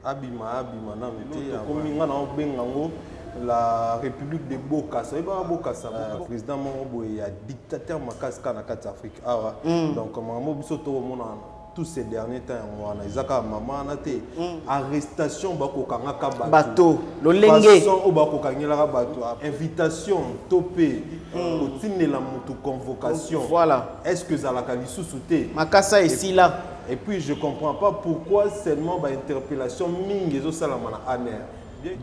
abima na mité comme ngana obengango la République de Bokassa et ba Bokassa président Morobo ya dictateur makasi kana kati Afrique awa donc mamo biso to mona tous ces derniers temps wana izaka mama na te arrestation bako kangaka bato lolenge façon o bako kangela bato invitation topé otinela mutu convocation voilà est-ce que zalaka lisusu te makasa ici là et puis je comprends pas pourquoi seulement ba interpellation mingi ezo sala mana aner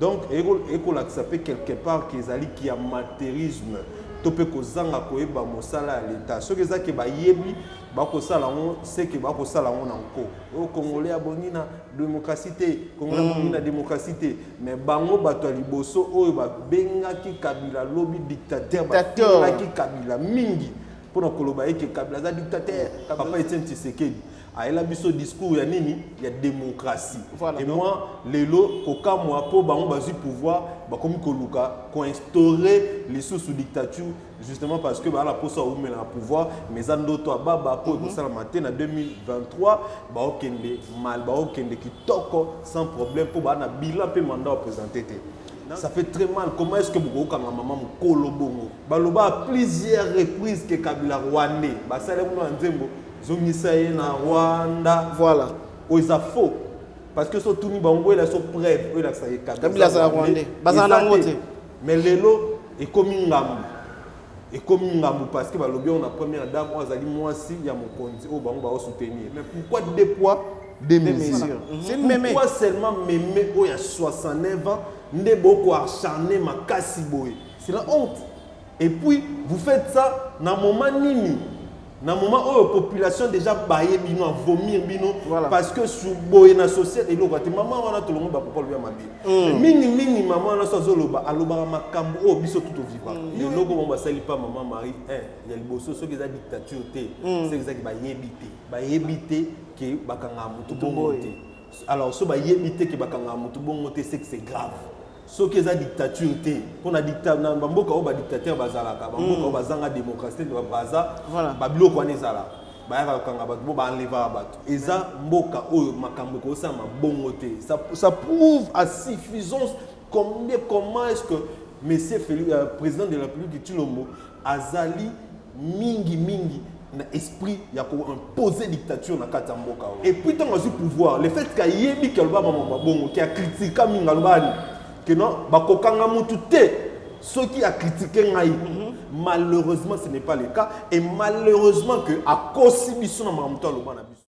donc école accepter quelque part qu'ils allaient qui amateurisme topé kozanga koyeba mosala ya l'état ce que ça que ba yebi ba ko sala on c'est que ba ko sala on encore au congolais aboni na démocratie congolais aboni na démocratie mais bango bato liboso oyo ba bengaki Kabila lobby dictateur ba bengaki Kabila mingi pour na koloba que Kabila za dictateur papa Etienne Tshisekedi a il a mis ce discours il y a nini il y a démocratie voilà, et donc, moi lelo koka moi po bango bazu pouvoir ba comme koluka ko instaurer les sous dictature justement parce que ba la posa ou mais la pouvoir mais andoto baba po ça la matin en 2023 ba okende mal ba okende kitoko sans problème pour ba na bilan pe mandat représenter. Ça fait très mal. Comment est-ce que vous avez maman Mokolo Bongo baloba à plusieurs reprises que Kabila Rwandais ba sale mo nzembo zongisaye na Rwanda voilà o isa faux parce que so tuni bango ela so preuve o la saye Kabila sa Rwandais bazana ngote mais lelo e komi ngambu parce que balobi on a première dame o azali mwasi ya mokonzi o bango ba o soutenir mais pourquoi deux poids deux mesures c'est mémé pourquoi seulement mémé o ya 69 ans nde boko acharné makasi boye c'est la honte et puis vous faites ça na moment nini na moment où la population déjà baillé bino vomir bino voilà. Parce que sous boye na société et l'autre maman on a tout le monde ba papa lui mabi mini maman on a so zoloba aloba makambo o biso tout vivant et logo on ba sali pas maman Marie il y a le bosso so que za dictature té c'est exact ba yebité que bakanga mutu bongo té alors so ba yebité que bakanga mutu bongo té c'est que c'est grave ce qui est la dictature pour la dictature na bamboka o ba dictateur bazalaka bamboka o bazanga démocratie de baza babilo ko nezala ba ya kanga bato ba enlever bato eza mboka oyo makambo ko sa mabongo te ça prouve à suffisance comment est-ce que monsieur président de la République Tshilombo azali mingi na esprit ya ko imposer dictature na kata mboka et puis tant aussi pouvoir le fait qu'a yebi kelba mama bongo qui a critiqué minga lobani que non, bakokanga mutu te ceux qui a critiqué ngai malheureusement ce n'est pas le cas et malheureusement que à cause biso na mamuto lo bana biso.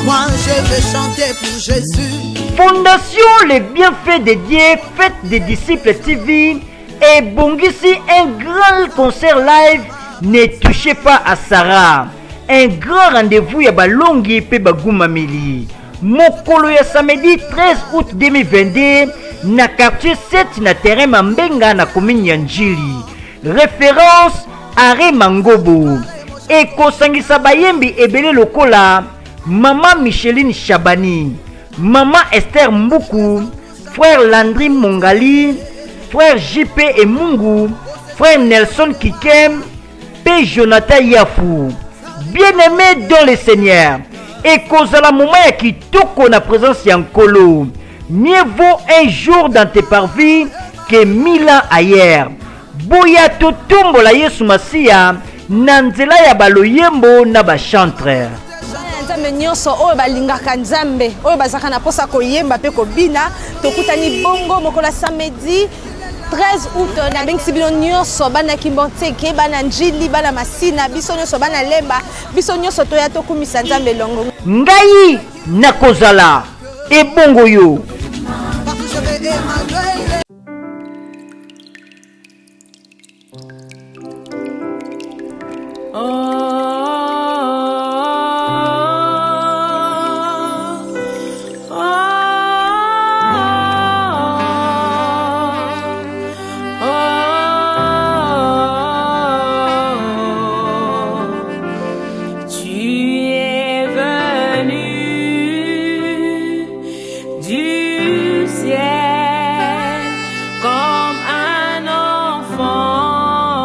Moi je vais chanter pour Jésus. Fondation Les Bienfaits dédiés, Fête des Disciples TV et Bongisi un grand concert live. Ne touchez pas à Sarah. Un grand rendez-vous ya balongi pe bagumameli. Mokolo ya samedi 13 août 2022 na quartier 7 na terrain Mambenga na commune ya Njili. Référence Are Mangobo. Et kosangisa bayembi ebele lokola Maman Micheline Chabani, Maman Esther Mbuku, frère Landry Mongali, frère JP et Mungu, frère Nelson Kikem, P. Jonathan Yafou. Bien-aimé dans le Seigneur, et cause à la moment qui toko na présence yankolo. Mieux vaut un jour dans tes parvis que 1000 ans ailleurs. Boya to tombo la Yesu Masia, nanzela ya baloyembo na ba chantre. Nzambe nyonso oyo balingaka Nzambe oyo bazaka na posa koyemba pe kobina tokutani bongo mokola samedi 13 août na bengisi bino nyonso bana Kimboteke bana Njili bana Masina biso nyonso bana Lemba biso nyonso toya tokumisa Nzambe longo ngai nakozala ebongo yo. Comme un enfant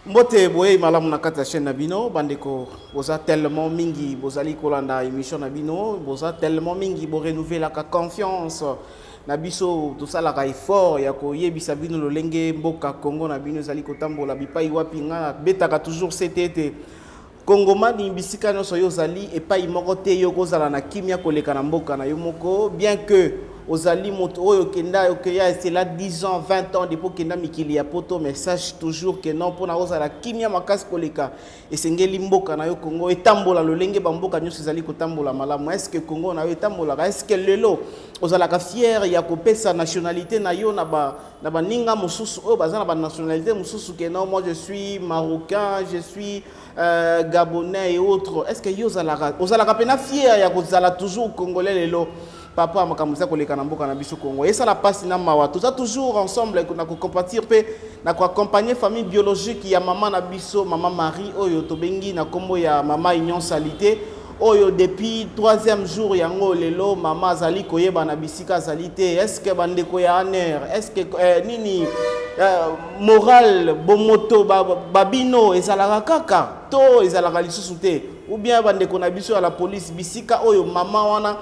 Mbote boye malamu na kati ya chaîne Nabino bandeko boza tellement mingi bozali kolanda émission Nabino boza tellement mingi bo renouveler la confiance na biso tout ça la effort ya ko yebisa bino lolenge mboka Congo na bino zali kotambola bipai wapi nga betaka toujours CTT Congo mani bisika no so yo zali epai moko te yo kozala na kimia koleka na mboka na yo moko bien que Ozali moto oyo kenda okeya c'est là 10 ans 20 ans depuis kenda mikili ya poto mais sache toujours que non pona ozala kimia makasi koleka esengeli mboka na yo Congo etambola lolenge ba mboka nyoso ezali kotambola malamu est-ce que Congo na yo etambola est-ce que lelo ozala ka fier ya kopesa nationalité na yo na ba ninga mususu oyo bazana ba nationalité mususu que non moi je suis marocain je suis gabonais et autres est-ce que yo ozala ka pena fier ya kozala toujours congolais lelo papa makamuza koleka na mboka na biso Congo et ça la passe na mawa tout ça toujours ensemble na ko compatir pe na ko accompagner famille biologique ya maman na biso maman Marie oyo tobengi na kombo ya maman Union Salité oyo depuis 3e jour yango lelo maman azali koyeba na bisika salité est-ce que bandeko ya aner est-ce que nini moral bomoto babino ezalaka kaka to ezalaka lisusu te ou bien bandeko na biso ya la police bisika oyo maman wana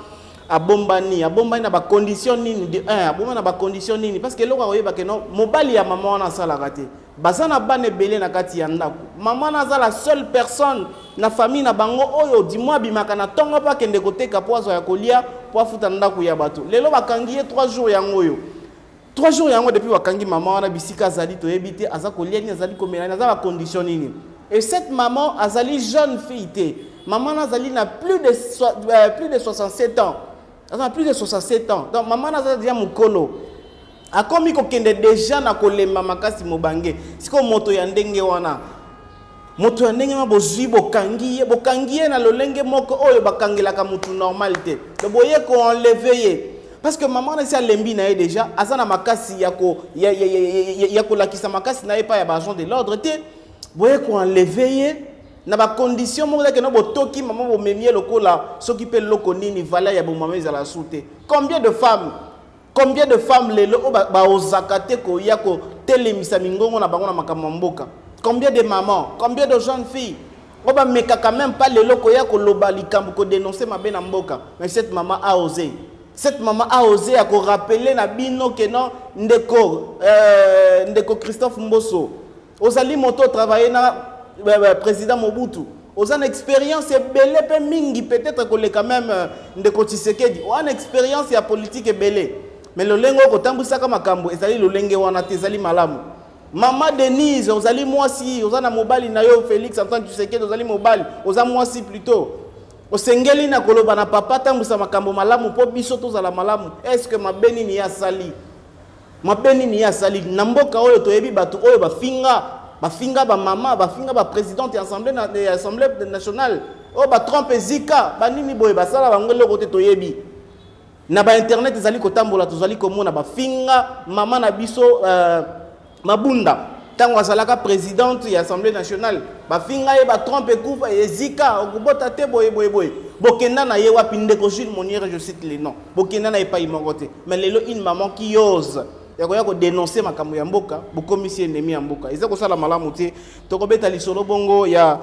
abombani na ba condition nini de 1 abombani na ba condition nini parce que loko oyeba ke non mobali ya maman wana sala kate bazana bane belé na kati ya ndako maman na za la seule personne na famille na bango oyo dimwa bimaka na tongo pa kende koteka poazo ya kolia po afuta ndako ya bato lelo bakangi 3 jours yango yo 3 jours yango depuis wakangi maman wana bisika azali to yebite aza kolia ni azali komela na za ba condition nini et cette maman azali jeune fille te maman azali na plus de 67 ans. Ça a plus de 67 ans. Donc maman n'a déjà mukolo. A komi ko kende déjà na kolemba makasi mobange. Siko moto ya ndenge wana. Moto ya ndenge ma bozui bokangiye na lolenge moko oyo bakangela ka mutu normalité. Le boye ko enlever parce que maman na sia lembi na déjà azana makasi ya ko lakisa makasi na epa ya bagent de l'ordre te. Boye ko enlever na ba condition mo que no botoki maman bo memie lokola soki pe loko nini vala ya bo maman ezala soute combien de femmes lelo ba ozakate ko ya ko telemisa mingongo na bango na makambo mboka combien de mamans combien de jeunes filles o ba meka quand même pas lelo ko ya ko loba likambo ko dénoncer mabe na mboka mais cette maman a osé à ko rappeler na bino que non ndeko Christophe Mboso ozali moto travailler na président Mobutu aux an expérience belé pe mingi peut-être que quand même ndeko Tshisekedi on expérience ya politique belé mais le lengo ko tambusaka makambo ezali le lenge wana tezali malamu maman Denise ozali mwasi ozana mobali na yo Félix Antoine Tshisekedi ozali mobali oza mwasi plutôt osengeli na koloba na papa tambusa makambo malamu po biso tozala malamu est-ce que mabeni ni ya sali na mboka oyo toyebi batu oyo bafinga ba mama bafinga ba présidente ya assemblée nationale o ba trompe zika banini boye basala bangolo kote toyebi na ba internet ezali kotambola tozali komona bafinga mama na biso mabunda tango asalaka présidente ya assemblée nationale bafinga ye ba trompe kufa ezika okubota te boye bokenda na ye wapi ndeko Jules Monière je cite les noms bokenda na epa imogote mais lelo une maman qui ose ya ko dénoncer makambo ya mboka bokomisi ennemi ya mboka eza ko sala malamu te to ko beta lisolo bongo ya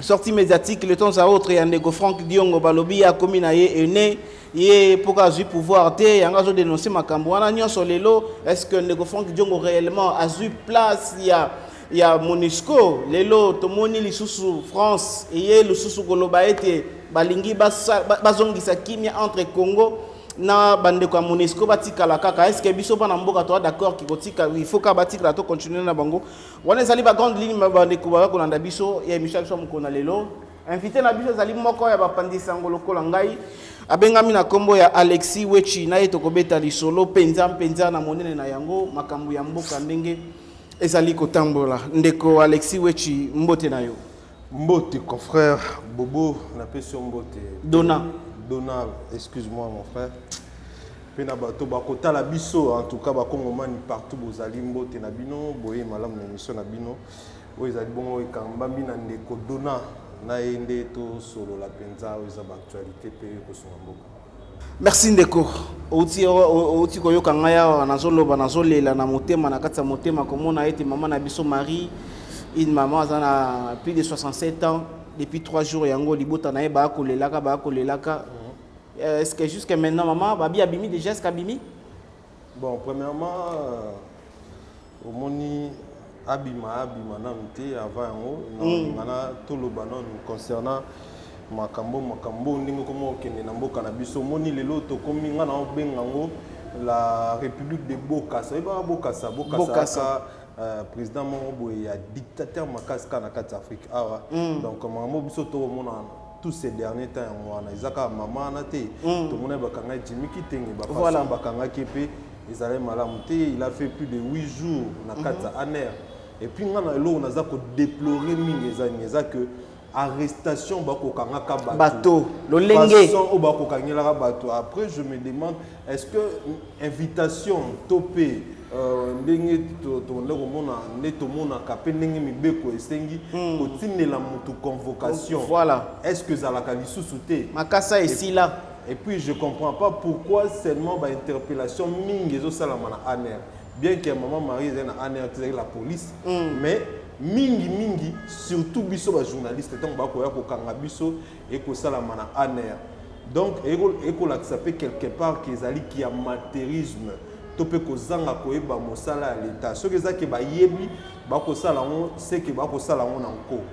sortie médiatique le temps à autre ya ndeko Franck Diongo balobi ya komi na ye ene ye poka zu pouvoir te yanga zo dénoncer makambo wana nyonso lelo est-ce que ndeko Franck Diongo réellement a eu place ya MONUSCO lelo tomoni lisusu France et lisusu koloba ete balingi bazongisa kimia entre Congo na bandeko ya MONUSCO batikala kaka est-ce que biso bana mboka to d'accord ki kotika il faut ka batikala to continuer na bango wana ezali ba grande ligne bandeko ba kolanda biso ya Michel Somukona lelo invité na biso ezali moko ya bapandisa ngolo kola ngai abengami na kombo ya Alexis Wechi na yeto kobeta lisolo penza na monene na yango makambo ya mboka ndenge ezali kotambola ndeko Alexis Wechi mbote na yo mbote confrère Bobo na peso mbote Donald, excuse-moi mon frère. Pena bato bakota la biso en tout cas ba kongomani partout bozali mbote na bino boye malamu na mission na bino oyo ezali bongo ekambambi na ndeko Dona na ende to solo la penza oyo za actualité pe ko songa mboka. Merci ndeko. Outi koyoka ngaya nazoloba nazolela na motema na kati ya motema komona ete maman na biso Marie, une maman a plus de 67 ans depuis 3 jours yango libota na ye ba kolelaka. Est-ce que jusqu'à maintenant maman babi abimi déjà est-ce qu'abimi? Bon, premièrement au moni abima na mté avant yango ngana toloba non concernant makambo ndenge komo okende na mboka na biso moni lelo to komi ngana obenga ngo la République de Bokassa eba Bokassa président mo boye ya dictateur makasi na kati Afrique awa donc makambo biso to mona tous ces derniers temps wana izaka mama na te to mona bakanga Jimmy Kitenge ba façon bakanga kepe ezale malamu te il a fait plus de 8 jours na kati aner et puis ngana lelo on a za ko déplorer mingi ezani que arrestation bako kangaka bateau lolenge façon au bako kangela bateau. Après je me demande est-ce que invitation topé ndenge to ndeko mona neto mona kapé ndenge mibeko esengi kotinela mutu convocation voilà est-ce que za la kalisusu te makasa ici là et puis je comprends pas pourquoi seulement ba interpellation mingi zo sala mana aner bien que maman Marie est en aner la police mais mingi surtout biso ba journaliste tant ba ko ya ko kanga biso et ko sala mana aner donc et ko l'accepter quelque part que ezali qui a amatérisme to pe ko zanga ko e ba mosala ya l'état ce que ça que ba yebi ba ko sala on c'est que ba ko sala on encore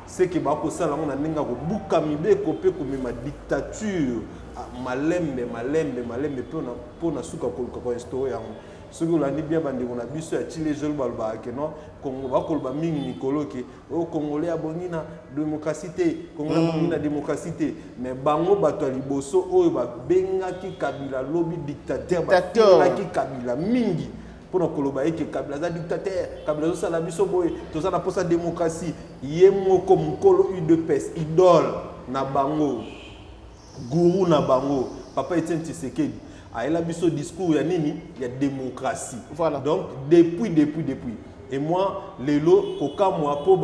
c'est que ba ko sala on na ninga ko buka mibe ko pe ko mema dictature malembe pona suka ko instaurer ce que l'on dit bien bande on a biso ya chile jol balba que non Congo ba kolba mingi mikolo ke o congolais abongina démocratie congolais abongina démocratie mais bango bato liboso oyo ba benga ki Kabila lobby dictateur ba ki Kabila mingi pour koloba eke Kabila za dictateur Kabila zo sala biso boy to za na posa démocratie yemo comme mkolo UDPS idole na bango gourou na bango papa Etienne Tshisekedi il a ce discours, il y a nini, il y a démocratie. Voilà. Donc depuis. Et moi, les lots, aucun mois pour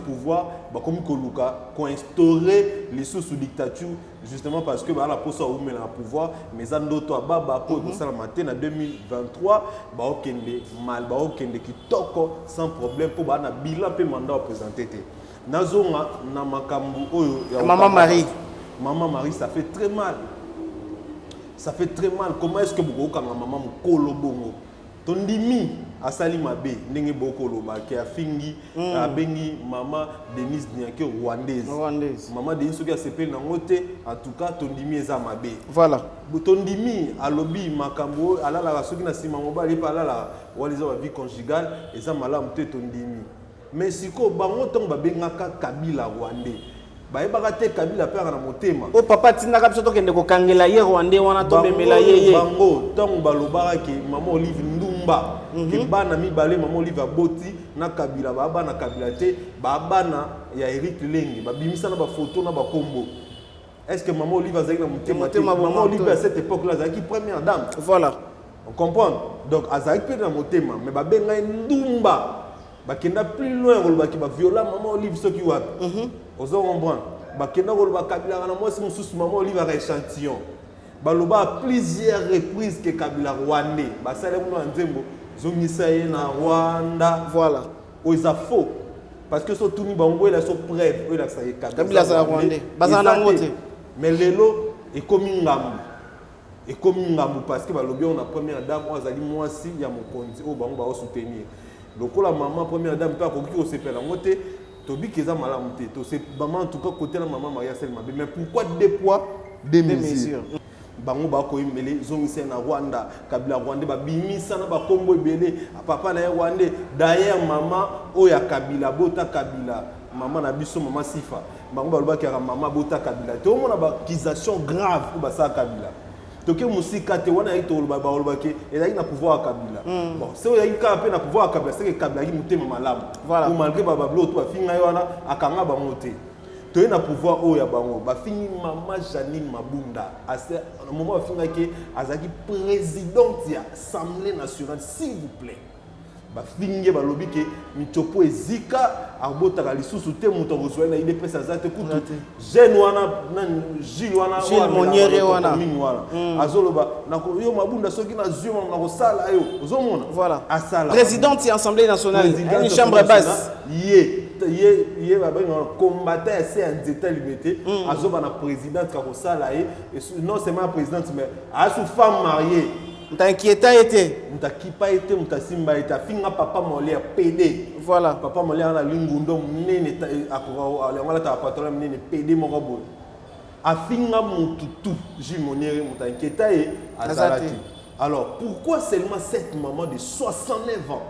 pouvoir, comme Koluka, instaurer les sous dictature, justement parce que la poste a ouvert le pouvoir, mais en d'autres baba pour ça la matin en 2023, qui toque sans problème pour na bilan pe mandat présenté. Nazonga na makambu oyo Maman Marie, ça fait très mal. Ça fait très mal. Comment est-ce que vous avez maman mukolo bongo? Tondimi asali mabe ndenge bokolo ba ke afingi abengi maman Denise Niake rwandaise. Maman Denise soki asepeli nango te en tout cas tondimi eza mabe. Voilà. Tondimi alobi makambo alala soki na sima mobali pa alala waliza ba vie conjugale eza malamu te tondimi. Mais siko bango tong babengaka Kabila rwandais. Baebaka te Kabila pe na motema. O papa tindaka biso tokende ko kangela ye rwandais wana to memela ye. Bango tong balobaka ke maman Olive Ndumba ke bana mibale maman Olive aboti na Kabila baba na Kabila te bana ya Eric Lengi babimisa na ba photo na ba kombo. Est-ce que maman Olive azaki na motema? Maman Olive à cette époque là azaki première dame. Voilà. On comprend. Donc azaki pe na motema mais babenga Ndumba. Bakenda plus loin kolobaki ba viola maman Olive soki wapi. Ozo comprendre. Bakenda kolobaka Kabila na moi c'est sous maman Olive à échantillon. Baloba à plusieurs reprises que Kabila rwandais. Basale mo nzembo zongisa ye na Rwanda. Voilà. O isa faux. Parce que so tuni bango la so preuve o la sa Kabila za rwandais. Bazana ngote. Mais lelo et comme ngambu. Et comme ngambu parce que balobi on a première dame o azali mwasi ya mokonzi o bango ba o soutenir. Lokola maman première dame pas ko ki o sepela ngote. Tobi keza malamu te to c'est maman en tout cas côté la maman Maria Selma mais pourquoi deux poids deux mesures bango ba ko imele zongisa na Rwanda Kabila Rwanda ba bimisa na ba kombo ebele papa na Rwanda d'ailleurs maman oya Kabila bota Kabila maman na biso maman Sifa bango ba lobaki ka maman bota Kabila to mona ba accusation grave pour ba sa Kabila toke musika te wana ito ba olobaki ezali na pouvoir Kabila bon c'est oya ka pe na pouvoir Kabila c'est que Kabila ki mutema malamu voilà malgré baba blo to afinga yona akanga ba moté to na pouvoir oya bango ba fini maman Janine Mabunda à ce moment afinga ki azaki présidente ya Assemblée nationale s'il vous plaît bafinge balobi ke mitopo ezika abotaka lisusu te moto kozwa na ile pesa za te kutu jeune wana na Gilles wana Gilles Moniere wana azoloba nako yo mabunda soki na zuma na kosala yo ozomona voilà asala présidente de l'Assemblée nationale une chambre basse ye babenga combattant ya CNDT limité azoba na présidente ka kosala ye non seulement présidente mais a sous femme mariée t'inquiéta été mutakipa été mutasimba été finga papa Molière PD voilà papa Molière na lingundo munene akora wala ta patron munene PD moko boy afinga mututu Gilles Moniere mutankieta et azalati. Alors pourquoi seulement cette maman de 69 ans?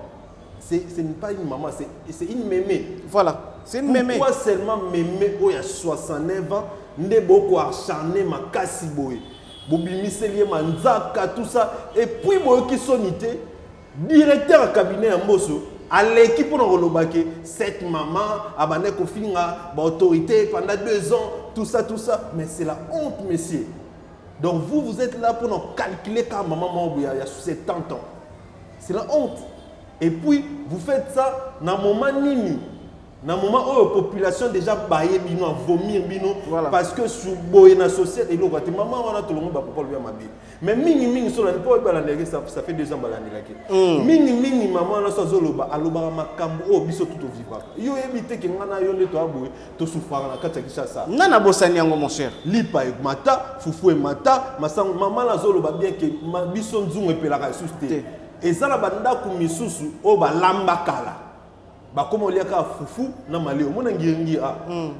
Ce n'est pas une maman, c'est une mémé. Voilà, c'est une mémé. Pourquoi seulement mémé où il y a 69 ans, n'est beaucoup acharné ma cassiboé, bobimiselier manzaka tout ça et puis moi qui sonité directeur à cabinet en Mosso à l'équipe pour relobake cette maman abane ko finga ba autorité pendant 2 ans tout ça mais c'est la honte messieurs. Donc vous êtes là pour nous calculer quand maman il y a 70 ans. C'est la honte. Et puis, vous faites ça dans un moment nini. Dans un moment où la population déjà baillé bino, vomir bino, voilà. Parce que sous la société, et l'autre, maman, on a tout le monde pour le ma vie. Mais mini sur la ça fait 2 ans que mini maman, on a zoloba, aloba makambo, oh, biso tout au vivre. Yo éviter que ngana yo neto aboué, to souffrir na kata kishasa. Nana bosani yango mon cher. Lipa e mata, fufu e mata, maman la zoloba bien que biso nzungu epelaka susté. Et ça la banda kumisusu o ba lamba kala ba komo liaka fufu na maleo mona ngiringi a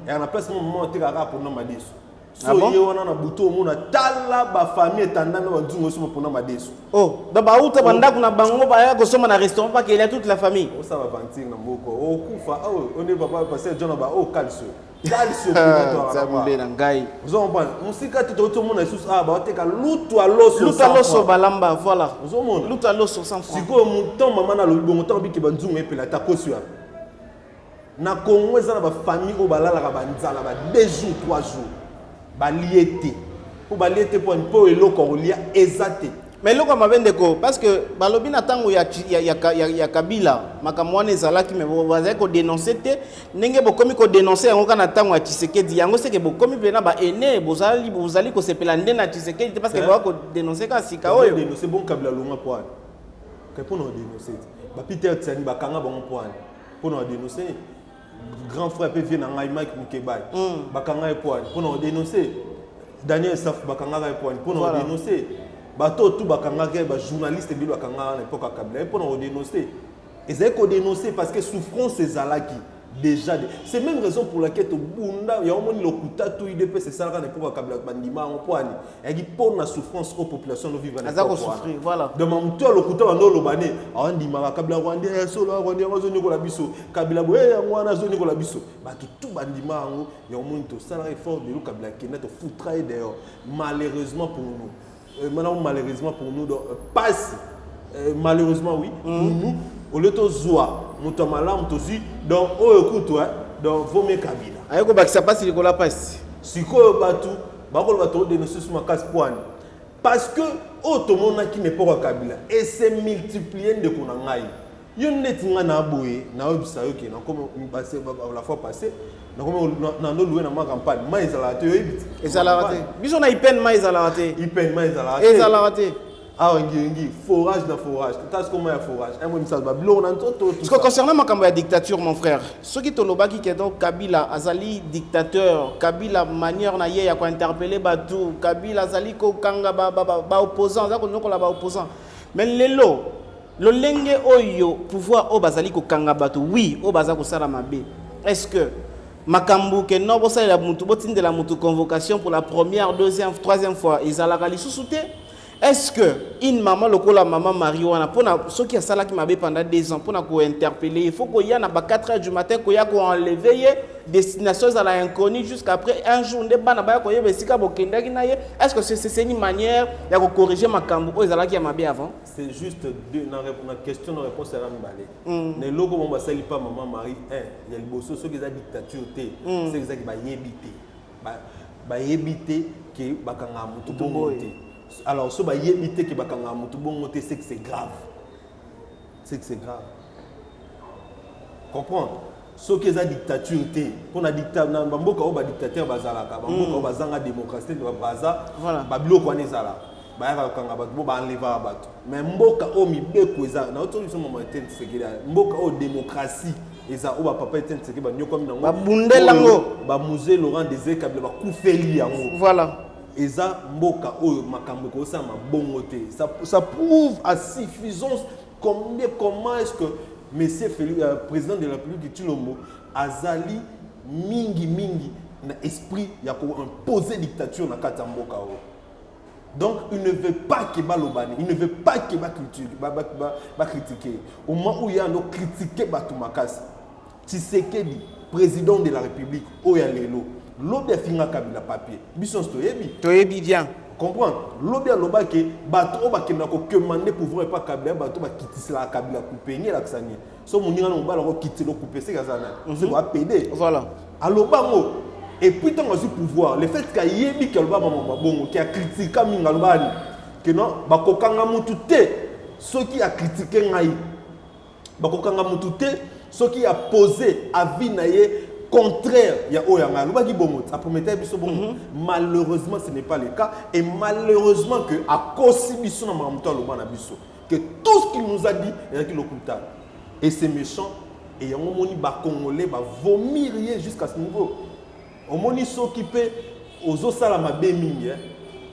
et en place moment te kaka pour na madesu so ye wana na buto mona tala ba famille tanda na nzungo so pour na madesu oh da ba uta banda kuna bango ba ya kosoma na restaurant pa qu'il y a toute la famille o ça va vantir na moko o kufa on est papa passer John ba o calcio calcio pour ça mbe na ngai vous en parlez musika tout mona sous ah ba te ka lutu aloso balamba voilà vous en mona lutu aloso sans francs siko montant maman na lobi montant bi ke banzungu epela ta kosu ya na Congo za na ba famille o balala ka banzala ba 2 jours 3 jours ba liété pour ba liété pour eloko lia ezate. Mais loko mabendeko parce que balobi na tango ya Kabila makamwane ezalaki mais bazali ko dénoncer te ndenge bokomi ko dénoncer yango kana tango ya Tshisekedi yango c'est que bokomi pena ba ene bozali ko sepela nde na Tshisekedi parce que ba ko dénoncer ka sika oyo dénoncer bon Kabila longa poane que pour nous dénoncer ba Peter Tsani ba kanga bon poane pour nous dénoncer grand frère peut venir na Mike Mukebay ba kanga poane pour nous dénoncer Daniel Saf ba kanga poane pour nous dénoncer bato tout bakanga ba journaliste bilo bakanga na époque Kabila pour nous dénoncer et c'est qu'on dénoncer parce que souffrance ezalaki déjà c'est même raison pour laquelle to bunda ya omoni lokuta tout IDP c'est ça quand époque Kabila bandima en poani et qui pour la souffrance aux populations de vivre na souffrir voilà de mon to lokuta bando lobane andima Kabila rwandais solo rwandais zone ko la biso Kabila boye ngwana zone ko la biso bato tout bandima ngo ya omoni to sala effort de Kabila kena to foutra d'ailleurs malheureusement pour nous maintenant malheureusement pour nous passe malheureusement oui pour nous au lieu de zoa mutamala mutozi donc oh écoute toi donc vaut mieux Kabila ayeko bakisa passe likola passe siko batu bakolo bato dénoncer sur ma casse poine parce que automona qui n'est pas Kabila et c'est multiplié de konangai yo netinga na boye na obisa yo ke na comme passé la fois passée na comme na no louer na ma campagne mais ça la te et ça la raté biso na ipen mais ça la raté ipen mais ça la raté et ça la raté ah ngi forage na forage tas comment ya forage un mo misal ba bilo na tout parce que concernant makambo ya dictature mon frère ceux qui tolobaki que donc Kabila azali dictateur Kabila manière na ye ya ko interpeller batu Kabila azali ko kanga ba opposant za ko nokola ba opposant mais lelo le lenge oyo pouvoir o bazali ko kanga batu oui o baza ko sala mabe est-ce que makambu ke no bo sala mutu botinde la mutu convocation pour la première deuxième troisième fois ezalaka lisusu te. Est-ce que une maman lokola maman marijuana pour ceux qui a ça là qui m'avait pendant 2 ans pour nous interpeller il faut qu'il y a 4 heures du matin qu'il y a qu'on enlever destination à l'inconnu jusqu'après un jour de bana ba ko yebe sika bokenda ki na ye est-ce que c'est une manière de corriger makambu o ezala ki mabe avant c'est juste deux na question de réponse à la mbalé ne logo bon ba sali pas maman mari il y a le bosso ceux qui a dictature té c'est exact ba yebité ba yebité que bakanga mutu bongoté. Alors, ce qui est c'est que c'est grave. C'est que c'est grave. comprendre ce que la dictature était pour la dictature na mboka o ba dictateur bazalaka ba mboka o bazanga démocratie ba baza ba biloko wana ezala ba ya kanga ba bo ba enlever ba mais mboka o mibeko eza na autre solution moment ten sekela mboka o démocratie eza o ba papa ten sekela ba nyoko minango ba bundelango ba musée Laurent Désiré Kabila ba kufeli yango voilà eza mboka oyo makambo ko sa mabongo te ça prouve à suffisance comment est-ce que Monsieur président de la République Tshilombo azali mingi na esprit ya ko imposer dictature na kati mboka o. Donc il ne veut pas que balobani, il ne veut pas que ba critiquer. Au moment où il y a no critiquer batu makasi. Tshisekedi président de la République oya lelo. Lobe finga Kabila papier. Biso toyebi bien. Comprendre lobi aloba ke bato o bakenda ko commander pouvoir pas Kabila bato ba kitisela Kabila couper la ksani so moninga no bala ko kitelo couper c'est kazana c'est va péder voilà aloba ngo et puis tant que pouvoir le fait ka yebi ke aloba mama bongo ki a critiquer minga aloba que non bakokanga mutu te ceux qui a critiqué ngai bakokanga mutu te ceux qui a posé avis na ye contraire, il y a Oyanga, malheureusement ce n'est pas le cas et malheureusement que à cause que tout ce qu'il nous a dit est qu'il et c'est méchant et on moni ba congolais ba vomir jusqu'à ce niveau. On moni s'occuper aux osala mabe mingi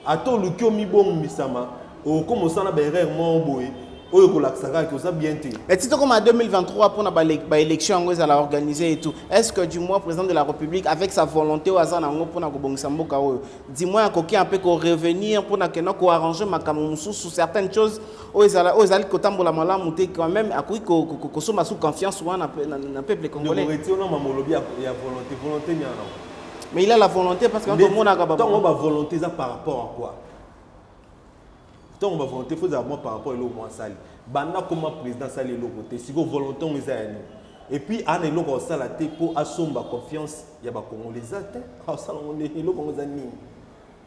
ato lukio mi bon misama o comme ça na ba erreur mo boy. Et si comme en 2023 pour la élection organisée et tout, est-ce que du moins le président de la République avec sa volonté au hasard pour dis-moi un peu revenir pour arranger ma sous certaines choses aux quand même à quoi sous confiance dans le peuple congolais. Mais il a la volonté parce que tout le monde a la volonté par rapport à quoi? Tant on va volonté, il faut avoir par rapport à l'eau moins sali. Banda comme président sali l'eau côté. Si vous volonté on les a. Et puis on est l'eau salaté pour assommer confiance. Il y a pas qu'on les a. Ah ça on est l'eau qu'on les a ni.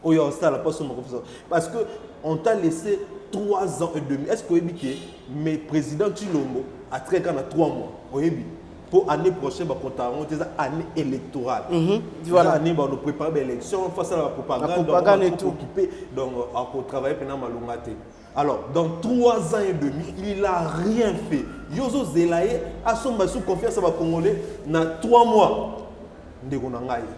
Oh il y a ça la pas assommer confiance. Parce que on t'a laissé 3 ans et demi. Est-ce que vous avez mais président Tshilombo a très quand 3 mois. Vous avez pour l'année prochaine, on des année électorale. Voilà. Année, on prépare l'élection, face à la propagande, et tout. Donc, on travaille pendant malongate. Alors, dans 3 ans et demi, il n'a rien fait. Yozo Zelaye a son sous confiance à Congolais dans 3 mois.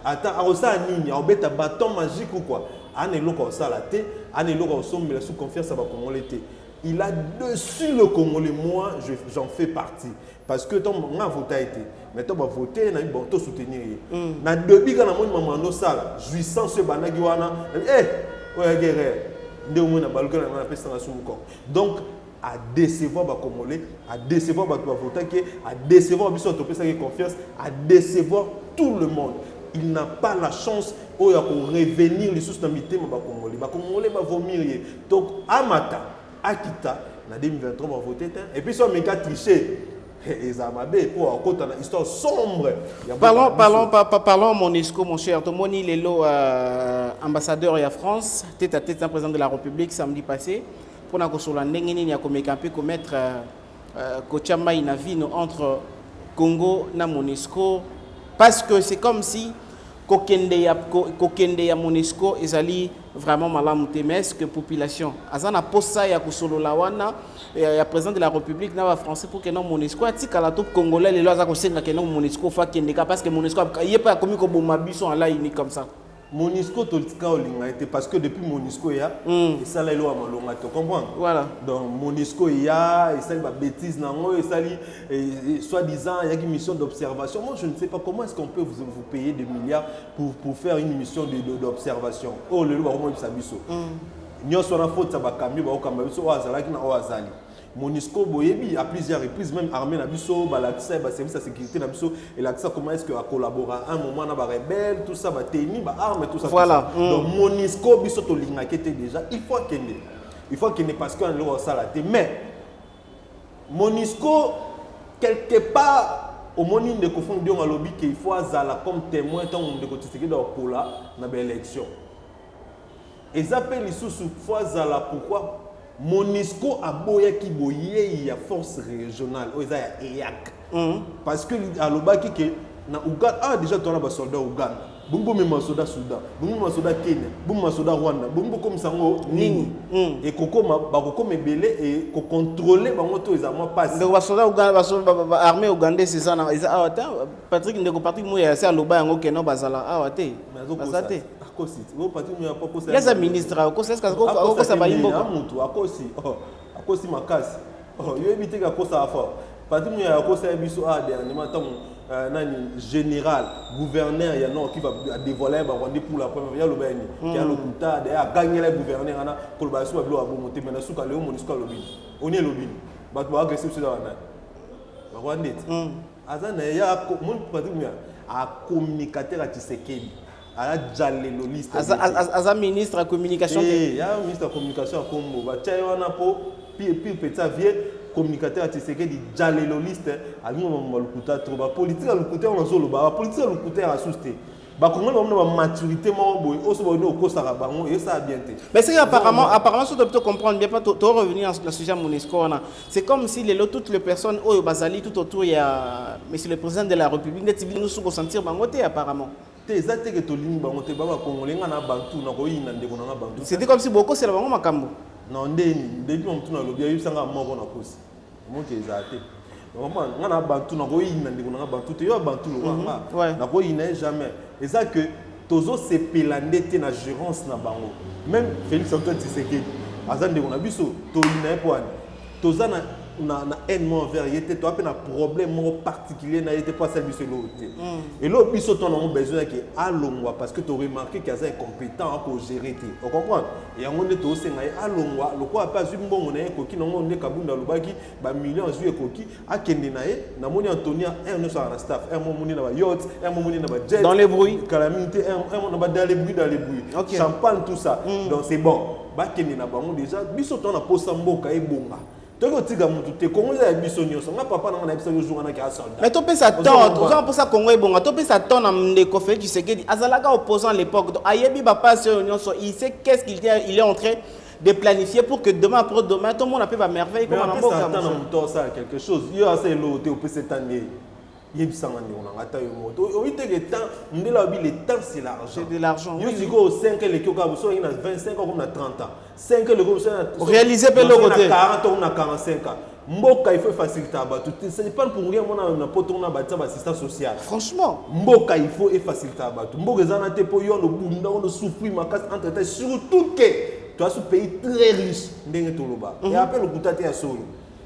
Attends, ça nini, on bet un bâton magique ou quoi? Année loko ça la té, année loko somme sous confiance à Congolais. Il a dessus le Congolais, moi j'en fais partie. Parce que ton on a voté été, mais tu vas voter, on a bon tout soutenir. Na depuis quand on a maman no sala, jouissant ce banagi wana, ouais guerre, de au moins na balcon on a pesa na sumuko. Donc à décevoir ba Congolais, à décevoir ba voter qui, à décevoir biso to pesa confiance, à décevoir tout le monde. Il n'a pas la chance pour revenir les sources d'amitié ba Congolais. Ba Congolais va vomir. Donc amata, akita, na 2023 va voter et puis ça méga tricher. Histoire sombre. Parlons Monisco, mon cher. Tomoni Lelo, ambassadeur de France, tête à tête, président de la République samedi passé. Pour nous sur la il y a commettre Kochamba Inavino entre Congo et Monisco. Parce que c'est comme si Kokende ya Monisco ezali vraiment malamute mais est-ce que population azana posa ya kusolo lawana ya président de la République na ba français pour que non Monisco atikala to congolais les lois ko senga que non Monisco fa kendeka parce que Monisco yepa komi ko bomba biso en ligne comme ça. Monisco tolika olinga été parce que depuis Monisco ya et ça là lo amalonga tu comprends. Voilà. Donc Monisco ya et ça ba bêtise nango et ça soi-disant il y a une mission d'observation. Moi je ne sais pas comment est-ce qu'on peut vous payer des milliards pour faire une mission d'observation. Oh le lo ba ko biso. Nyoso na faute ça ba kambi ba ko kamba biso o azalaki na o azali. Monisco boyebi à plusieurs reprises même armée na biso balakisa ba service de sécurité na biso et là comment est-ce que a collaborer un moment na ba rebelle tout ça ba tenir ba armes tout ça. Voilà. Tout ça. Donc Monisco biso to linga kete déjà il faut qu'il ne parce qu'on le ça la mais Monisco quelque part au moment de confondre un lobby qu'il faut azala comme témoin tant de côté de pour la na élection. Et ça appelle les sous fois azala pourquoi Monisco a boya ki boye ya force régionale o eza ya EAC parce que alobaki ke na Ouganda déjà tu as des soldats Ouganda. Bumbo me soda Soudan, bumbo soda Kenya, bumbo soda Rwanda, bumbo comme sango nini. Et koko me belé et ko contrôler bango to ezama passe. Donc basoda Ouganda, basoda armée ougandais c'est ça na Patrick ndeko Patrick Moya c'est aloba yango keno bazala awate. Bazate. Akosi. Wo Patrick Moya pas kosa. Les ministres akosi est-ce que ça va imbo. Akosi. Akosi makasi. Yo éviter ka kosa afa. Patrick Moya akosa biso a dernièrement tant général, gouverneur, il y a non qui va dévoiler pour la première fois. Il y a le Béni, qui a le Kouta, il a gagné le gouverneur, il a collaboration avec l'eau à monter, mais il y a le Monisco lobby. On est lobby. Il y a agressé sur la Rwanda. Il y a un communicateur à Tshisekedi. Il y a un ministre de communication. Il y a un ministre de communication à Congo. Il y a un petit vieux communicateur Tshisekedi jaleloliste ami mo lukuta trop ba politique lukuta on zo ba politique lukuta a susté ba kongo na maturité mo boy oso bo no kosara bango et ça a bien été. Mais c'est apparemment ça doit plutôt comprendre bien pas to revenir dans le sujet Monisco. C'est comme si toutes les personnes au bazali tout autour il y a monsieur le président de la République net nous sous sentir bangoté apparemment. Tezate que to lingi bangoté ba congolais na bantu na ko yina ndeko na bantu. C'était comme si beaucoup c'est la bango makambo. Non ndeni depuis on tuna lobby ayu sanga moko na kosi mon ke ezate normalement ngana bantu na ko yina ndeko na bantu te yo bantu lo na ko yina jamais eza que tozo se pelande te na gérance na bango même Félix Antoine Tshisekedi azande ko na biso to yina po ani toza na haine envers yete to apena problème particulier na yete pas celle biso l'autre et là biso ton on besoin que alongwa parce que tu remarqué qu'il y a incompétent pour gérer te on comprend et on est to senga alongwa le quoi pas mbongo na ekoki na on est kabunda lobaki ba millions ju ekoki akende na ye na moni Antonia un sur la staff un moni na ba yacht un moni na ba jet dans les bruits calamité un na ba dans les bruits okay. Champagne tout ça donc c'est bon ba kende na bango déjà biso ton na posa mboka e bonga. Mais tu peux s'attendre, pour ça Congo est bon, tu peux s'attendre à me décoffrer du Tshisekedi. Azalaka opposant à l'époque, Ayebi Bapa il sait qu'est-ce qu'il est en train de planifier pour que demain après demain tout le monde appelle à merveille comme on peut s'attendre à quelque chose. Il y a assez l'autre au peut s'étendre. Il y a le temps c'est l'argent. C'est de l'argent. Il y a 5 les 25 ans comme 30 ans. 5 les réaliser par le côté 40 ans ou 45 ans. Mboka il faut faciliter abattu. C'est pas pour rien on a pas tourner bâtir assistance sociale. Franchement, Mboka il faut faciliter abattu. Mboka za na te po yo no bunda on souffrir ma casse entre surtout que tu as ce pays très riche ndenge toloba. Et après le coutaté à solo.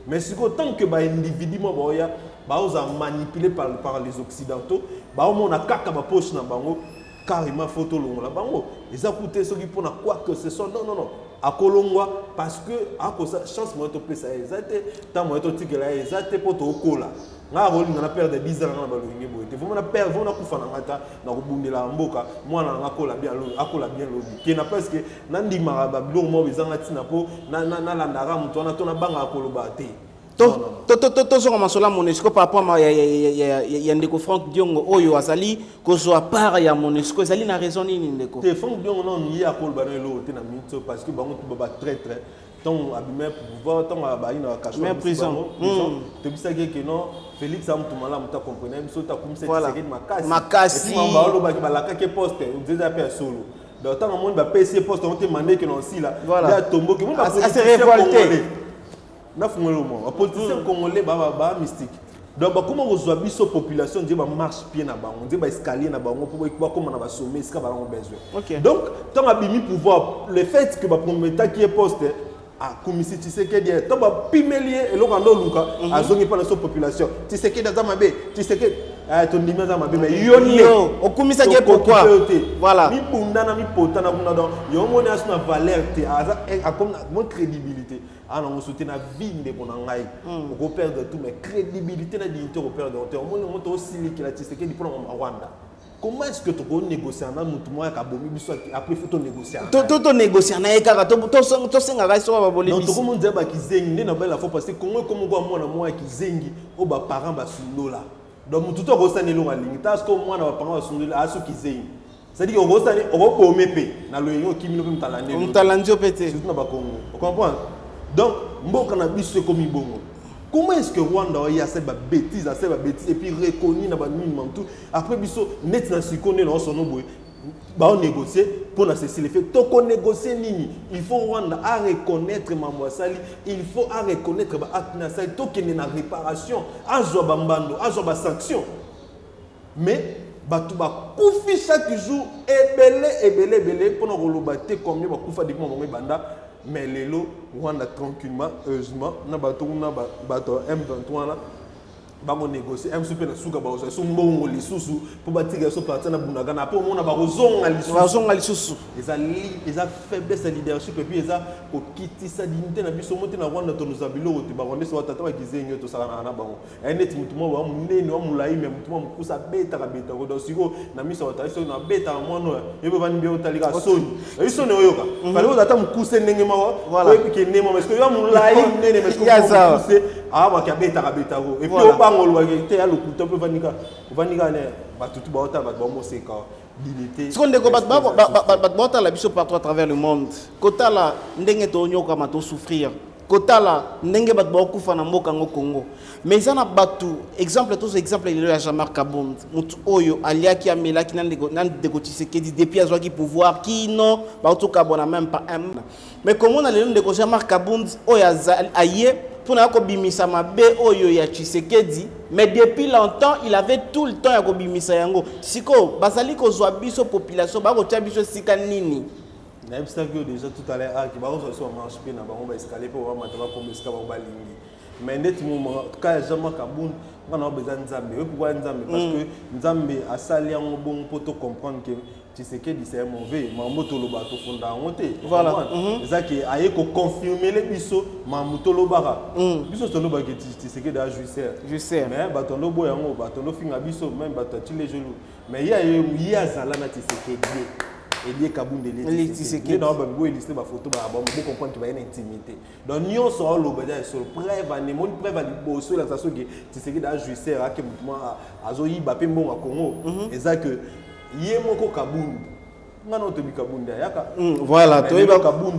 Mais si tant que ba individu mo boya ba oza manipulé par les occidentaux, ba on a kaka ba poche na bango carrément photo longola bango. Ils a coûté ce qui pour na quoi que ce soit. Non. À Kolongwa parce que à cause chance moi to pesa ezate tant moi to tikela ezate poto okola. Nga roli na perdre 10 ans na balongi boye. Te vona perdre vona kufa na ngata na kubundela mboka mwana na akola bien lobi. Qui na parce que nandi maraba biloko mo bizanga tina po na landara muto na to na banga akoloba te. To so masola Monisco par rapport à ya ndeko Franck Diongo oyo azali kozo à part ya Monisco azali na raison nini ndeko te Franck Diongo non yi akoloba na lo te na minto parce que bango to ba très tant abimé pouvoir tant ba ina kacho mais prison te bisaki que non Félix Amtumala muta comprendre biso ta comme c'est makasi et ba lo ba balaka ke poste on disait après solo donc tant monde ba PC poste on te demandé que non si là ya tombo que monde ba se révolter na fungolo mo politicien congolais ba mystique donc comment vous avez biso population dit ba marche pied na bango dit ba escalier na bango pour ba comme na ba sommet ska ba besoin okay. Donc tant abimi pouvoir le fait que ba promettre qui est poste a commissi Tshisekedi tant ba pimelier et lokando luka azongi pa na so population Tshisekedi za mabe Tshisekedi ton ndima za mabe mais yo okumisa ke pourquoi voilà mi bunda na mi pota na kuna donc yo mona asuna valeur te a comme mon crédibilité on soutient la vie de mon angai on perdre tout mais crédibilité na dignité on perdre on monte aussi qui la Tshisekedi pour Rwanda. Comment est-ce que tu peux négocier na mutu moya ka bomi biso après faut négocier to négocier na ekaka to senga ga so ba boli biso donc comment dire ba kizengi ndena ba la fois parce que Congo comme kwa mwana moya kizengi o ba parents ba sulola donc mutu to ko sane lo ngalingi tas ko mwana ba parents ba sulola aso kizengi c'est-à-dire on ko sane o ko pomepé na lo yengo kimino pe mtalande mtalande opete surtout na ba Congo on comprend donc mboka na biso comme ibongo Comment est-ce que Rwanda a cette bêtise, et puis reconnu dans le tout. Après, net na sikone na son nom on négocier pour cesser les faits. Donc on négocie nini. Il faut Rwanda à reconnaître Mamouasali, il faut à reconnaître Aknasali, donc il y a une réparation, à Zobambando, à Zoba sanction. Mais Batouba koufi chaque jour belé pour nous relobater combien va koufa depuis mon banda. Mais les lots, Rwanda tranquillement, heureusement, na bateau M23 là, on négocie. M super na suka ba osa, so mbongo lisusu pour batiga so partir na bunagana. Pour mon abarozonga lisusu. Ils a faiblesse de leadership et puis ils a kokiti sa dignité na biso monte na Rwanda to nous abilo te baronde so tata ba kizenyo to sala na bango. Net mutumo wa munene wa mulai me mutumo mukusa beta ka beta ko dosiko na miso wa so na beta mono yebo bani be otalika soni. Eso ne oyoka. Fale ota mukuse ndenge mawa. Voilà. Et puis ke nemo parce que yo mulai nene parce que mukuse ah ba ka beta ko. Et puis ce qu'on découvre la biso partout à travers le monde. Kota la ndenge to nyoka mato souffrir. Kota la ndenge bat ba kufa na mboka ngo Congo. Mais ça na batu exemple tous exemple il y a Jean-Marc Kabund. Mutu oyo aliaki amela ki nan deko Tshisekedi depuis azwaki pouvoir qui non ba to kabona même pas un. Mais comment on a le ndeko Jean-Marc Kabund oya aye pour na ko bimisa mabe oyo ya Tshisekedi. Mais depuis longtemps, il avait tout le temps à kobimisa yango. Siko, basali ko zwa biso population, ba ko tia biso sika nini. Na bisa que déjà tout à l'heure qui ba ko so marche pe na ba on va escaler pour voir mataba comme escale ba lingi. Mais net moment quand Jean-Marc Kabund on a besoin Nzambe. Pourquoi Nzambe? Parce que Nzambe a sali yango bon pour te comprendre que Tshisekedi c'est mauvais, Mamoto loba to fonda monter. Voilà. Ça qui aye ko confirmer les biso Mamoto lobara. Biso to loba que Tshisekedi a juiceur. Mais batondo boyango, batondo finga biso même batati les genoux. Mais il y a zala na Tshisekedi. Elie Kabund Elie Tshisekedi. Dans ba listé ba photo ba bon comprendre que ba une intimité. Donc nyon so loba da sur preuve à mon preuve à liboso la façon que Tshisekedi a juiceur a que mouvement azoyi ba pe mbonga Congo. Et ça que Yemoko Kabund. Ngano te bi Kabund yaka. Voilà, toi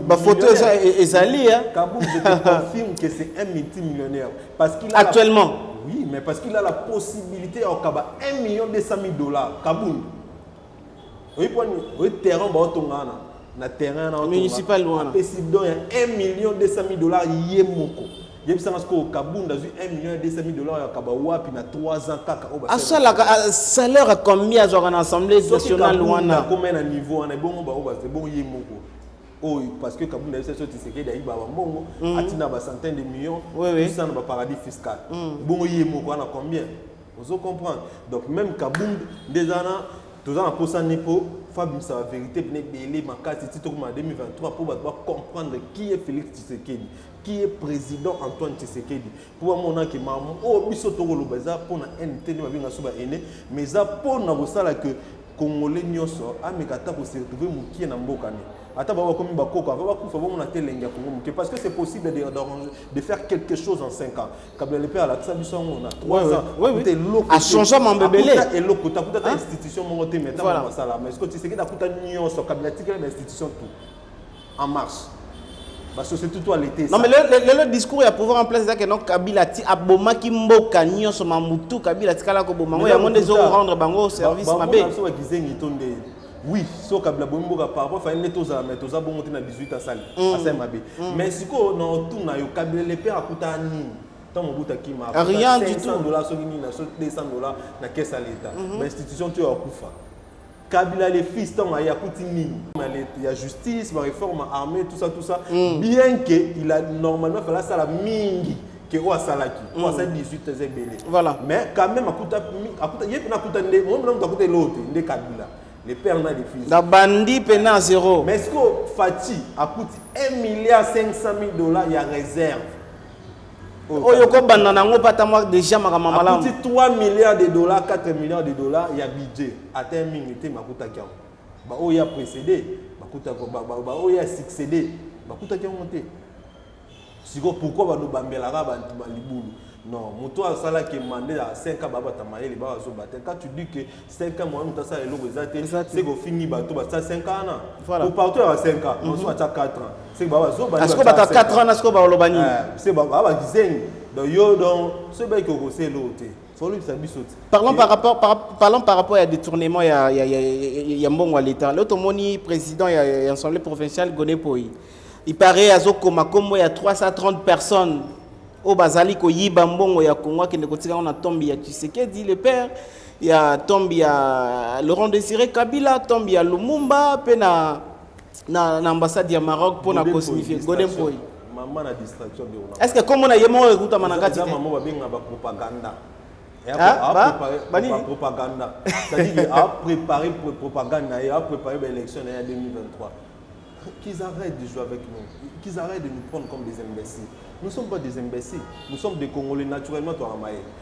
ba photo ça ezali hein. Kabund je te confirme que c'est un multimillionnaire parce qu'il a actuellement. Oui, mais parce qu'il a la possibilité au Kaba $1,200,000 Kabund. Oui, pour le terrain na terrain municipal wana. Possible $1,200,000 Yemoko. Il y a Kabund a $1,200,000 à Kabawa puis na 3 ans kaka. Ah ça la salaire à combien à l'Assemblée nationale wana? Combien à niveau on est bon c'est bon Yemoko. Oh parce que Kabund a cette Tshisekedi a ba mbongo atina ba centaines de millions tout ça dans paradis fiscal. Bon Yemoko on a combien? Vous comprenez? Donc même Kabund des années tout en posant Nepo, Fabien sa vérité venait belé ma carte en 2023 pour comprendre qui est Félix Tshisekedi, qui est président Antoine Tshisekedi. Pour moi que maman oh biso to lo beza pour na NT ma binga suba ene mais ça pour na bosala que Congolais nyonso amekata ko se retrouver mukie na mboka ne. Ata ba comme bakoko va kufa ba mona telenga Congo parce que c'est possible de faire quelque chose en 5 ans. Kabila le père la tsabiso on a 3 ans. A changé mon bébé. Et loko ta kuta institution mo te meta ma sala mais ce que tu sais que ta kuta nyonso Kabila tika l'institution tout en marche. Parce que c'est tout toi l'été. Non mais le discours il y a pouvoir en place que non Kabila ti aboma ki mboka nyonso mamutu Kabila tikala ko boma ngo ya monde zo rendre bango service mabe. Oui, so Kabila bomboka par rapport fa neto za meto za bomonter na 18 à salle à saint mabe. Mais siko non tout na yo Kabila le père akuta nini. Tant mon bout qui m'a rien du tout. $500 so nini na so $200 na caisse à l'état. Mais institution tu akufa. Kabila les fils tant ya akuti nini. Il y a justice, la réforme armée tout ça. Bien que il a normalement fait la sala mingi que o asalaki. O asali 18 belé. Voilà. Mais quand même akuta yep na akuta ndé moi même akuta l'autre ndé Kabila. Les pères n'a des fils. La bandit pena zéro. Mais est-ce que Fati a coûté $1,500,000 il y a réserve. Oh yoko banana ngo patama déjà makamala. A coûté $3 milliards, $4 milliards, il y a budget. Atteint minute makuta kia. Ba o ya précédé, makuta ba o ya succédé, makuta kia monté. Siko pourquoi ba no bambela ba libulu. Non, moto a ça là qui est demandé à 5 ans baba tamaye les baba zo battre. Quand tu dis que 5 ans moi nous ça et l'eau c'est qu'on finit bateau ça 5 ans là. Voilà. Pour partout à 5 ans, on soit à 4 ans. C'est baba zo battre. Est-ce que bata 4 ans est-ce que ba lobani? C'est baba diseng. Donc yo donc ce bail que c'est l'autre. Faut lui ça bisote. Parlons par rapport à détournement il y a mbongo à l'état. L'autre moni président il y a l'Assemblée provinciale Godepoi. Il paraît à Zokoma comme il y a 330 personnes au Bazali ko yiba mbongo ya Congo qui ne kotika on a tombi ya Tshisekedi le père, il y a tombi ya Laurent Désiré Kabila, tombi ya Lumumba pe na ambassade ya Maroc pour na signifier Godepoi. Maman a distraction de on. Est-ce que comme on a yemo écoute manakati maman va bien ba propaganda. Bani propaganda. C'est-à-dire a préparé pour propagande et a préparé l'élection en 2023. Qu'ils arrêtent de jouer avec nous, qu'ils arrêtent de nous prendre comme des imbéciles. Nous ne sommes pas des imbéciles, nous sommes des Congolais naturellement.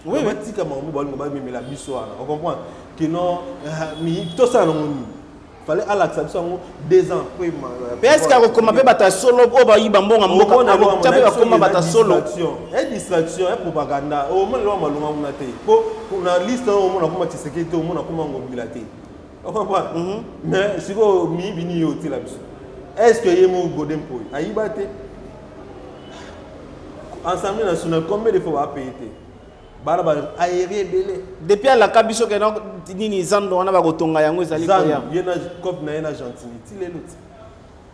Oui, on comprend que non, tout ça, il fallait à l'acceptation 2 ans après. Mais est-ce qu'il y a comme un solo ou ba yiba mbonga mboka comme un solo? Une distraction, une propaganda. Au moins, l'homme a l'homme a pour la liste, au moins, comment tu sais que tout le monde a comment mobilité. On comprend. Mais si vous mi bini yoti là. Est-ce que Yemo Godempo a yibate Assemblée nationale, combien de fois va payer? Baraba aéré belé. Depuis à la cabiso que nini zando on a bagotonga yango ezali ko ya. Yena cop na yena gentilité les l'autre.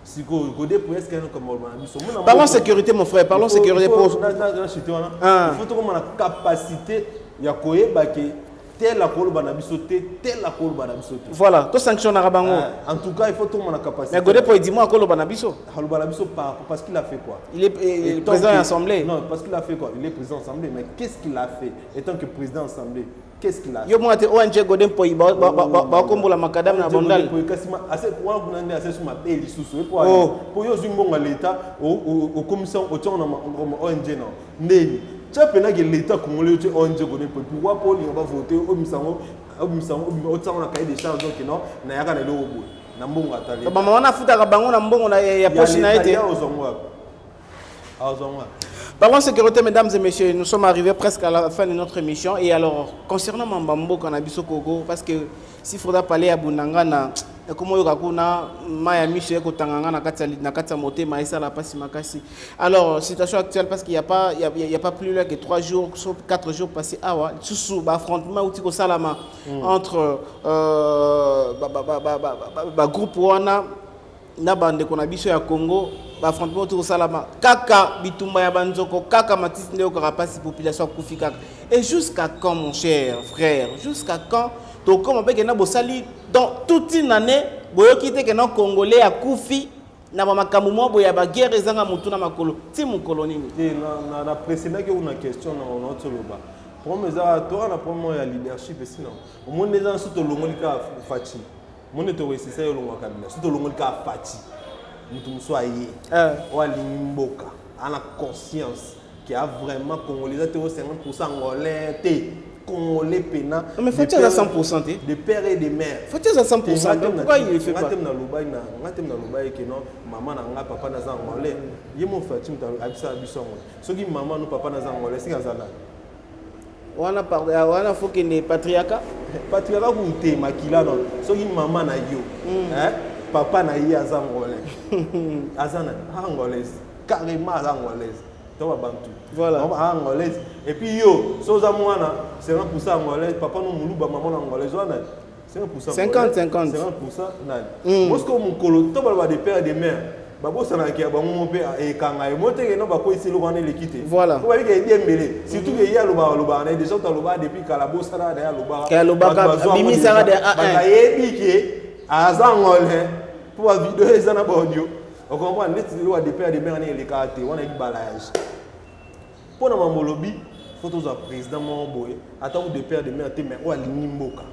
Si Godempo est-ce qu'il y a comme on parlons sécurité mon frère, parlons sécurité pour. Il faut qu'on ait la capacité ya koyeba ke tel la koloba na biso tel la koloba na biso. Voilà, to sanctionnera bango. En tout cas, il faut tout le monde la capacité. Mais Godepoi dis-moi koloba na biso. Koloba na biso parce qu'il a fait quoi? Il est président de l'Assemblée. Non, parce qu'il a fait quoi? Il est président de l'Assemblée, mais qu'est-ce qu'il a fait étant que président de l'Assemblée? Qu'est-ce qu'il a fait? Yo moi te ONG Godepoi ba kombola makadam na bondal. Assez pour on a assez sur ma belle sous pour yo zumbonga l'état au commission au tient ONG non. Neni tu as pena que l'État congolais tu ONG Godepoi pourquoi pour lui on va voter au misango au temps on a cahier des charges donc non na yaka na lobo na mbongo atali. Ba mama na futa ka bango na mbongo na ya poche na été. Parlons sécurité, mesdames et messieurs, nous sommes arrivés presque à la fin de notre émission. Et alors, concernant Mambambo, Kanabiso Kogo, parce que s'il faudra parler à Bunangana, comment il y a Maya Michel, Kotanganga, Nakatsa Moté, Maïsa, la Passi Makasi. Alors, situation actuelle, parce qu'il n'y a pas plus loin que 3 jours, 4 jours passés, sous affrontement ou Tiko Salama entre groupe Wana, Nabande Konabiso et Congo. Affrontement tout salama kaka bitumba ya banzoko kaka matisi ndeko rapasi population kufika et jusqu'à quand mon cher frère jusqu'à quand to comme avec na bosali dans toute une année boyoki te que non congolais a kufi na makambo mo boya ba guerre ezanga mutu na makolo ti mukolo nini et na précédent que une question na notre loba pour mes toi na pour ya leadership sinon au monde les gens surtout longolika fati monde to wesi ça yo longwa kabila surtout longolika fati. Nous soyez Walimboka, à la conscience qui a vraiment congolais, 50% angolais, congolais pénal. Mais faut-il à 100% de père et de mère. Faut-il à 100%? Pourquoi il fait pas? Maman n'a papa n'a angolais. Il m'a fait abisa abison. Ce qui maman nous papa n'a angolais, c'est Gazala. Wana parlé, wana faut qu'il ne patriarcat. Patriarcat ou t'es maquilla non. Ce qui maman n'a yo. Papa na yi azangolais. Azana angolaise. Carrément angolaise. Toi bantu. Voilà. Angolaise. Et puis yo, soza mwana, 50% angolaise, papa no muluba maman angolaise wana. 50%. 50-50. 50% nani. Parce que mon colo, to ba de père et de mère. Babo sana ki ba mon père et kanga e mote ke no ba ko isi lo wana le quitter. Voilà. Ko ba ki e mbele. Surtout que ya loba na déjà ta loba depuis kala bo sana da ya loba. Ka loba ka bimi sara de A1. Ba yebi ke azangolais. Pour la vidéo, ils en ont audio. On comprend, les gens de père de mère, les cartes, on a eu balayage. Pour le moment, lobby, photos du président Mamboy, attends de père de mère, mais on a l'imboka.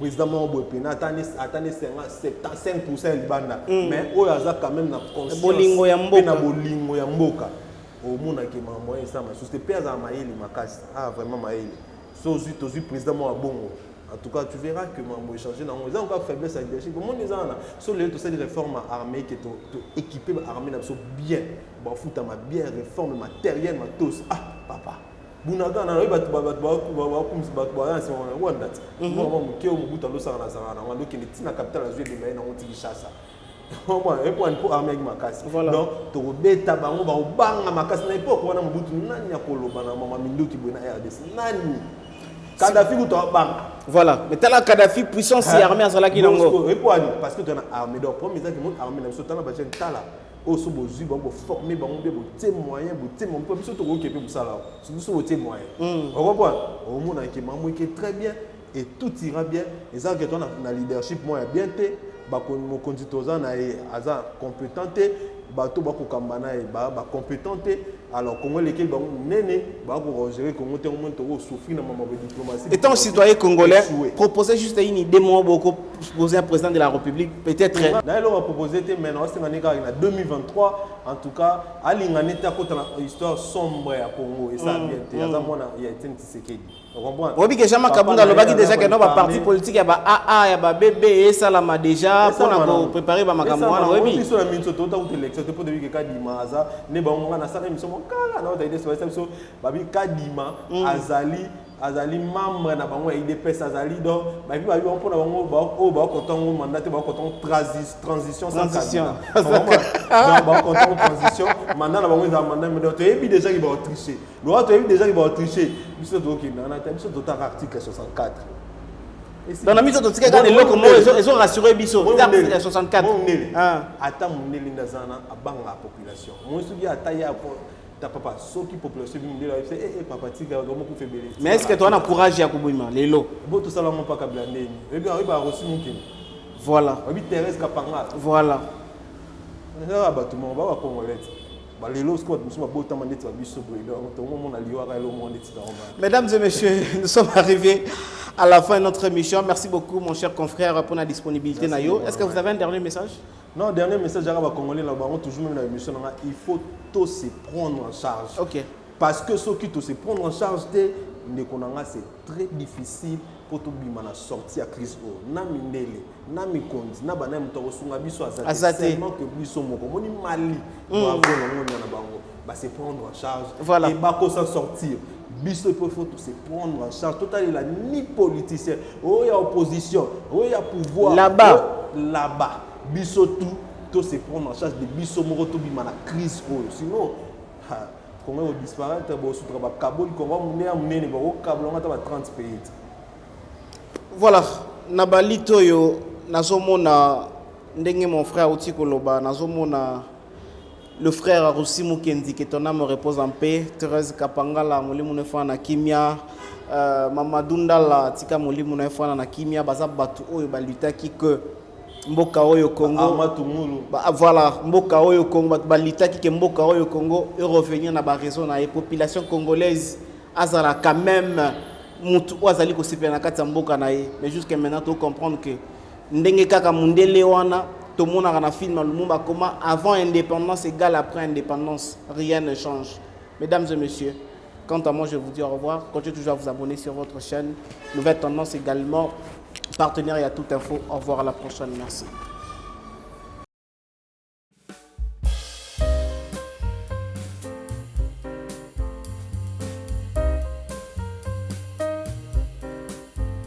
Président Mamboy, attendez 75% de banda. Mais on a quand même la conscience. Bolingo ya mboka. Au monde qui m'a envoyé ça, mais c'est père à Maïli, ma casse. Ah, vraiment Maïli. Sozu, président Mamboy. En tout cas, tu verras que Mambo est changé. Nous avons encore faiblesse à leadership. Comment nous avons sur les réformes armées qui sont équipées, armées bien. Bon, fout ma bien réforme matérielle, ma tous. Ah, papa. Bunaga na ba c'est Rwanda. Moi ke o mubuta lo sanga na sanga na ndo kini tina capital azwe de mai na on Kinshasa. Moi et pour armée makasi. Donc to beta bango ba obanga makasi na époque wana mubutu nani ya koloba na mama Mindoki Boy na RDC. Nani Kadhafi ou toi bang. Voilà, mais t'as la Kadhafi puissance et armée à Zalaki Nango. Parce que tu as une armée, donc premier ça qui monte armée, mais surtout dans la tala. Au so bozu bon former bon des moyens, des moyens, pour surtout au Québec pour ça là. Surtout des moyens. On comprend. Au monde qui maman qui est très bien et tout ira bien. Et ça que toi na leadership moi bien té, ba ko mo conduitoza na aza compétenté. Bato bako kambana e ba compétenté alors comment l'équipe ba nene ba ko gérer comment te moment to souffrir na maman diplomatie. Étant citoyen congolais, proposer juste une idée moi beaucoup poser un président de la République peut-être là il aura proposé maintenant c'est en 2023 en tout cas ali ngane ta ko na histoire sombre ya Congo et ça bien te aza mona ya Etienne Tshisekedi. On comprend. Oui que Jean Kabunda lobaki déjà que non ba parti politique ya ba AA ya ba BB et ça la ma déjà pour na préparer ba makambo wana oui biso na minso to ta élection te pour depuis que Kadima aza ne ba on na sala émission kala na ta idée sur ça babi Kadima azali membre na bango IDPS azali donc babi on pour na bango ba content mandat ba content transition sans Kadima donc ba content transition mandat na bango za mandat mais donc tu déjà qui va tricher l'autre tu déjà qui va tricher biso to ki na biso to ta article 64. Dans la mise en tika quand les locaux ils ont rassuré biso article 64 ata muneli ndazana abanga la population moi soki ataya ta papa soki population bimundela c'est papa tika vraiment ku febele. Mais est-ce que toi on a courage ya kubima lelo bo to sala mo pa kabla ndeni et bien ba reçu mon kin voilà abi Thérèse Kapanga voilà ça ba tout monde ba congolais. Mesdames et messieurs, nous sommes arrivés à la fin de notre émission. Merci beaucoup, mon cher confrère, pour la disponibilité. Est-ce que vous avez un dernier message? Non, dernier message, Congolais, toujours même dans l'émission, il faut tout se prendre en charge. Ok. Parce que ce qui se prendre en charge, c'est très difficile pour tout le monde sortir à crise. Nami Nele, Nami Kondi, Nabana Mtorosunga Biso Azate, seulement que Biso Moko, Moni Mali, c'est prendre en charge. Voilà. Et Bako s'en sortir. Biso il faut tout se prendre en charge. Total il a ni politicien, il y a opposition, il y a pouvoir. Là-bas, Biso tout se prendre en charge de Biso Moko tout bima na crise. Sinon, comment on disparaître, on se trouve à Kaboul, comment on est amené au Kaboul, on a 30 pays. Voilà, Nabali Toyo, Nazomona, Ndenge mon frère Otikoloba, Nazomona, le frère Arussi Mukendi, que ton âme repose en paix, Thérèse Kapangala, Moulimunefa na Kimia, Mamadundala, Tika Moulimunefa na Kimia, Bazabatu Oyo Balutaki que Mboka Oyo Congo. Voilà, Mboka Oyo Congo, Balutaki que Mboka Oyo Congo, et revenir na ba raison na population congolaise, Azara quand même. Mais jusqu'à maintenant, tu comprendre que ndenge kaka mundele wana to mona na film lumumba comment avant indépendance égale après indépendance, rien ne change. Mesdames et messieurs, quant à moi je vous dis au revoir. Continuez toujours à vous abonner sur votre chaîne Nouvelle Tendance également, partenaire et à toute info. Au revoir, à la prochaine, merci.